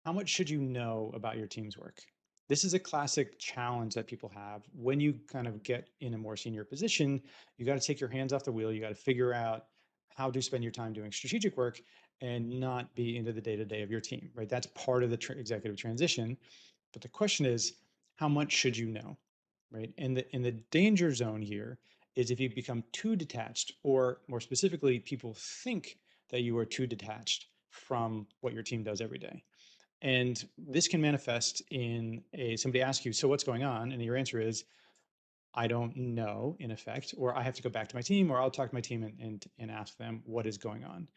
How much should you know about your team's work? This is a classic challenge that people have when you kind of get in a more senior position. You got to take your hands off the wheel. You got to figure out how to spend your time doing strategic work and not be into the day to day of your team, right? That's part of the executive transition. But the question is, how much should you know, right? And the danger zone here is if you become too detached, or more specifically, people think that you are too detached from what your team does every day. And this can manifest in a somebody asks you, so what's going on? And your answer is, I don't know, in effect, or I have to go back to my team, or I'll talk to my team and ask them what is going on.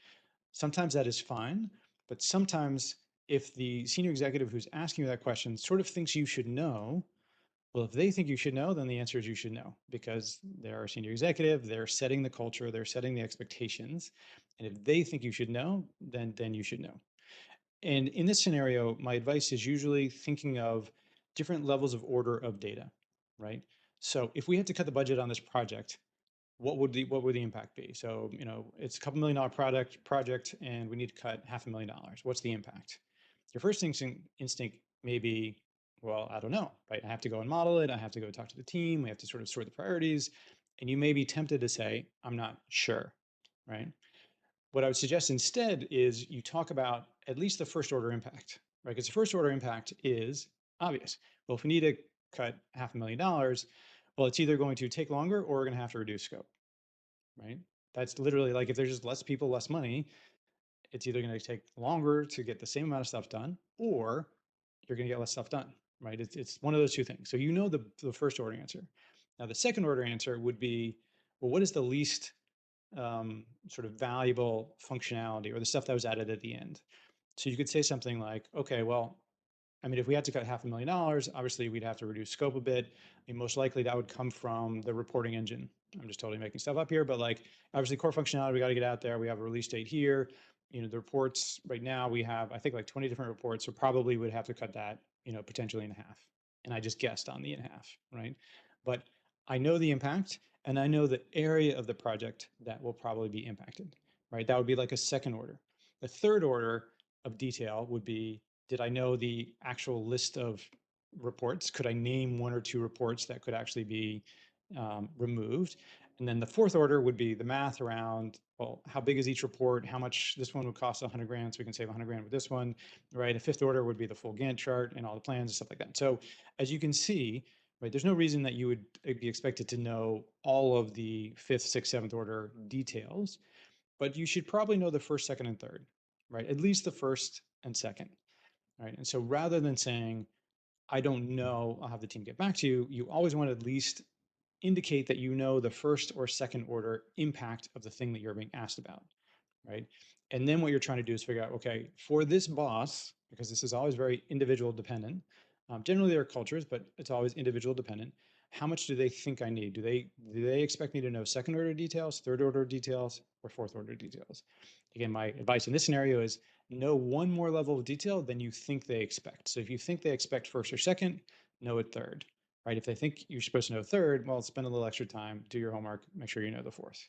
Sometimes that is fine, but sometimes if the senior executive who's asking you that question sort of thinks you should know, well, if they think you should know, then the answer is you should know because they're a senior executive, they're setting the culture, they're setting the expectations. And if they think you should know, then you should know. And in this scenario, my advice is usually thinking of different levels of order of data, right? So if we had to cut the budget on this project, what would the impact be? So, it's a couple $1 million project and we need to cut $500,000. What's the impact? Your first instinct may be, well, I don't know, right? I have to go and model it. I have to go talk to the team. We have to sort of sort the priorities. And you may be tempted to say, I'm not sure, right? What I would suggest instead is you talk about at least the first order impact, right? Because the first order impact is obvious. Well, if we need to cut $500,000, well, it's either going to take longer or we're going to have to reduce scope, right? That's literally like if there's just less people, less money, it's either going to take longer to get the same amount of stuff done or you're going to get less stuff done, right? It's one of those two things. So you know the first order answer. Now, the second order answer would be, well, what is the least sort of valuable functionality or the stuff that was added at the end? So you could say something like, okay, well, I mean, if we had to cut $500,000, obviously we'd have to reduce scope a bit. I mean, most likely that would come from the reporting engine. I'm just totally making stuff up here, but like obviously core functionality, we got to get out there. We have a release date here. The reports right now we have, I think like 20 different reports. So probably would have to cut that, potentially in half. And I just guessed on the in half, right? But I know the impact and I know the area of the project that will probably be impacted, right? That would be like a second order. The third order of detail would be, did I know the actual list of reports? Could I name one or two reports that could actually be removed? And then the fourth order would be the math around, well, how big is each report? How much this one would cost 100 grand, so we can save 100 grand with this one, right? A fifth order would be the full Gantt chart and all the plans and stuff like that. So as you can see, right, there's no reason that you would be expected to know all of the fifth, sixth, seventh order details, but you should probably know the first, second, and third, right? At least the first and second, right? And so rather than saying, I don't know, I'll have the team get back to you, you always want to at least indicate that you know the first or second order impact of the thing that you're being asked about, right? And then what you're trying to do is figure out, okay, for this boss, because this is always very individual dependent. Generally, there are cultures, but it's always individual dependent. How much do they think I need? Do they expect me to know second order details, third order details, or fourth order details? Again, my advice in this scenario is know one more level of detail than you think they expect. So if you think they expect first or second, know it third, right? If they think you're supposed to know third, well, spend a little extra time, do your homework, make sure you know the fourth.